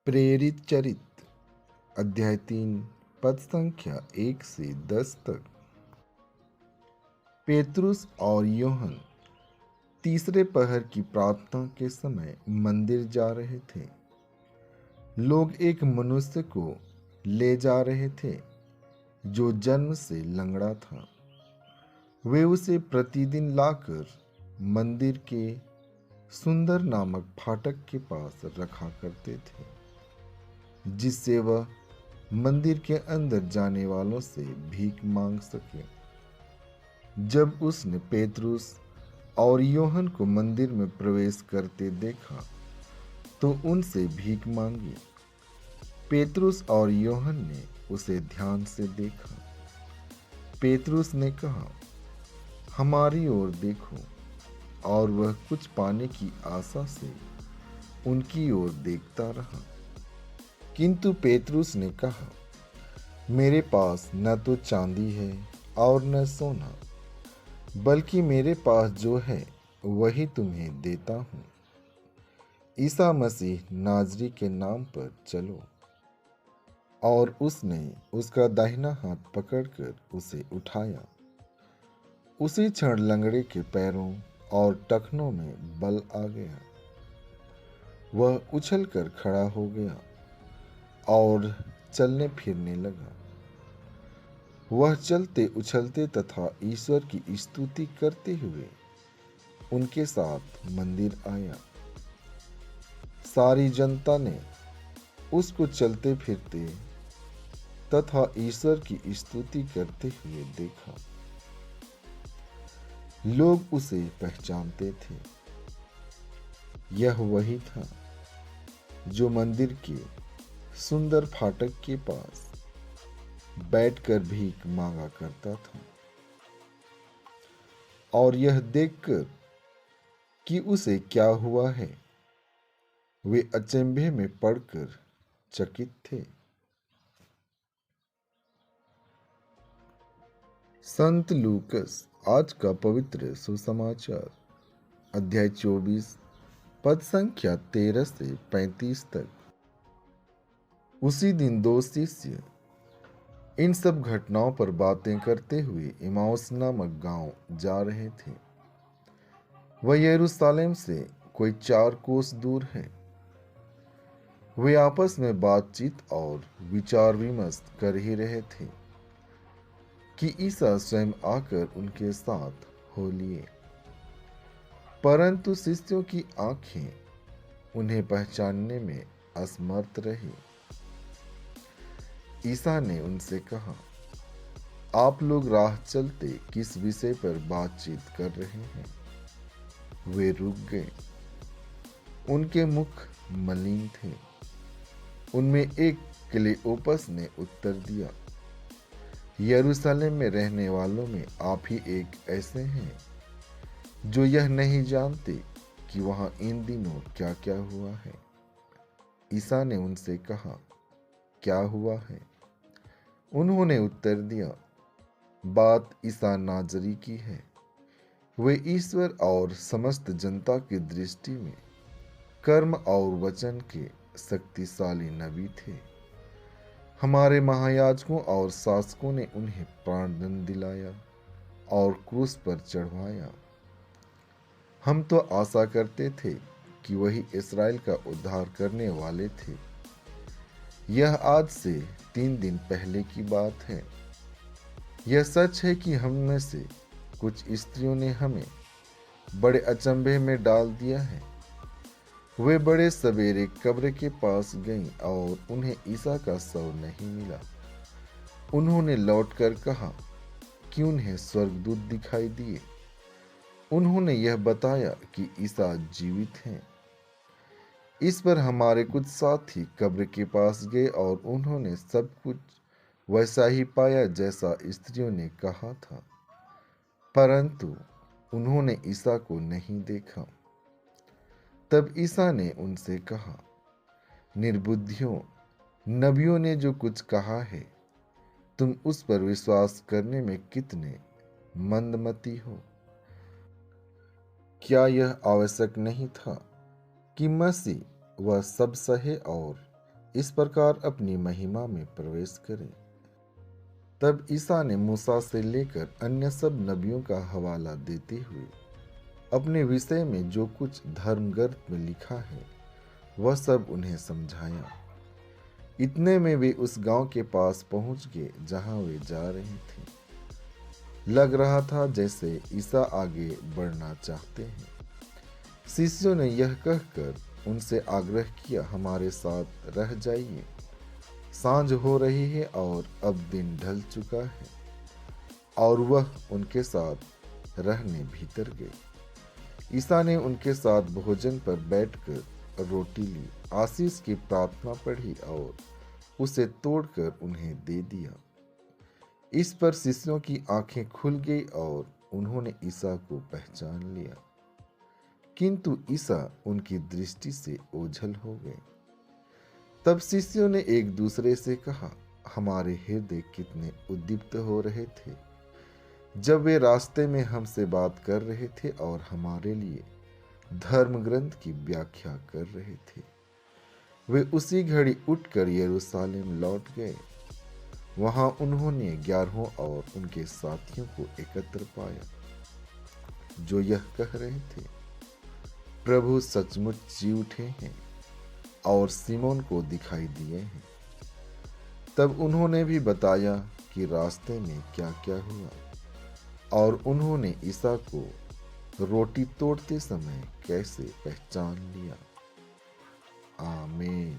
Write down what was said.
प्रेरित चरित अध्याय 3 पद संख्या 1 से 10 तक। पेतरुस और यूहन्ना तीसरे पहर की प्रार्थना के समय मंदिर जा रहे थे। लोग एक मनुष्य को ले जा रहे थे जो जन्म से लंगड़ा था। वे उसे प्रतिदिन लाकर मंदिर के सुंदर नामक फाटक के पास रखा करते थे, जिससे वह मंदिर के अंदर जाने वालों से भीख मांग सके। जब उसने पेतरुस और यूहन्ना को मंदिर में प्रवेश करते देखा तो उनसे भीख मांगी। पेतरुस और यूहन्ना ने उसे ध्यान से देखा। पेतरुस ने कहा, हमारी ओर देखो, और वह कुछ पाने की आशा से उनकी ओर देखता रहा। किंतु पेतरुस ने कहा, मेरे पास न तो चांदी है और न सोना, बल्कि मेरे पास जो है वही तुम्हें देता हूँ। ईसा मसीह नाजरी के नाम पर चलो। और उसने उसका दाहिना हाथ पकड़कर उसे उठाया। उसी क्षण लंगड़े के पैरों और टखनों में बल आ गया। वह उछलकर खड़ा हो गया और चलने फिरने लगा। वह चलते उछलते तथा ईश्वर की स्तुति करते हुए उनके साथ मंदिर आया। सारी जनता ने उसको चलते फिरते तथा ईश्वर की स्तुति करते हुए देखा। लोग उसे पहचानते थे। यह वही था जो मंदिर के सुंदर फाटक के पास बैठकर भीख मांगा करता था। और यह देखकर कि उसे क्या हुआ है, वे अचंभे में पड़कर चकित थे। संत लूकस आज का पवित्र सुसमाचार अध्याय 24 पद संख्या 13 से 35 तक। उसी दिन दो शिष्य इन सब घटनाओं पर बातें करते हुए इमाउस नामक गांव जा रहे थे। वह यरूशलेम से कोई 4 कोस दूर है। वे आपस में बातचीत और विचार विमर्श कर ही रहे थे कि ईसा स्वयं आकर उनके साथ हो लिए। परंतु शिष्यों की आंखें उन्हें पहचानने में असमर्थ रही। ईसा ने उनसे कहा, आप लोग राह चलते किस विषय पर बातचीत कर रहे हैं? वे रुक गए। उनके मुख मलिन थे। उनमें एक क्लेओपस ने उत्तर दिया, यरूशलेम में रहने वालों में आप ही एक ऐसे हैं जो यह नहीं जानते कि वहां इन दिनों क्या क्या हुआ है। ईसा ने उनसे कहा, क्या हुआ है? उन्होंने उत्तर दिया, बात ईसा नाजरी की है। वे ईश्वर और समस्त जनता की दृष्टि में कर्म और वचन के शक्तिशाली नबी थे। हमारे महायाजकों और शासकों ने उन्हें प्राणदंड दिलाया और क्रूस पर चढ़वाया। हम तो आशा करते थे कि वही इस्राएल का उद्धार करने वाले थे। यह आज से 3 दिन पहले की बात है। यह सच है कि हम में से कुछ स्त्रियों ने हमें बड़े अचंभे में डाल दिया है। वे बड़े सवेरे कब्र के पास गईं और उन्हें ईसा का शव नहीं मिला। उन्होंने लौटकर कहा कि उन्हें स्वर्गदूत दिखाई दिए। उन्होंने यह बताया कि ईसा जीवित हैं। इस पर हमारे कुछ साथी कब्र के पास गए और उन्होंने सब कुछ वैसा ही पाया जैसा स्त्रियों ने कहा था, परंतु उन्होंने ईसा को नहीं देखा। तब ईसा ने उनसे कहा, निर्बुद्धियों, नबियों ने जो कुछ कहा है तुम उस पर विश्वास करने में कितने मंदमती हो। क्या यह आवश्यक नहीं था कि मसीह वह सब सहे और इस प्रकार अपनी महिमा में प्रवेश करें। तब ईसा ने मूसा से लेकर अन्य सब नबियों का हवाला देते हुए अपने विषय में जो कुछ धर्मग्रंथ में लिखा है वह सब उन्हें समझाया। इतने में वे उस गांव के पास पहुंच गए जहां वे जा रहे थे। लग रहा था जैसे ईसा आगे बढ़ना चाहते हैं। शिष्यों ने यह कहकर उनसे आग्रह किया, हमारे साथ रह जाइए, सांझ हो रही है और अब दिन ढल चुका है। और वह उनके साथ रहने भीतर गए। ईसा ने उनके साथ भोजन पर बैठकर रोटी ली, आशीष की प्रार्थना पढ़ी और उसे तोड़कर उन्हें दे दिया। इस पर शिष्यों की आंखें खुल गई और उन्होंने ईसा को पहचान लिया, किंतु ईसा उनकी दृष्टि से ओझल हो गए। तब शिष्यों ने एक दूसरे से कहा, हमारे हृदय कितने उद्दीप्त हो रहे थे जब वे रास्ते में हमसे बात कर रहे थे और हमारे लिए धर्म ग्रंथ की व्याख्या कर रहे थे। वे उसी घड़ी उठकर यरूशलेम लौट गए। वहां उन्होंने 11 और उनके साथियों को एकत्र पाया, जो यह कह रहे थे, प्रभु सचमुच जी उठे हैं और सिमोन को दिखाई दिए हैं। तब उन्होंने भी बताया कि रास्ते में क्या क्या हुआ, और उन्होंने ईसा को रोटी तोड़ते समय कैसे पहचान लिया। आमीन।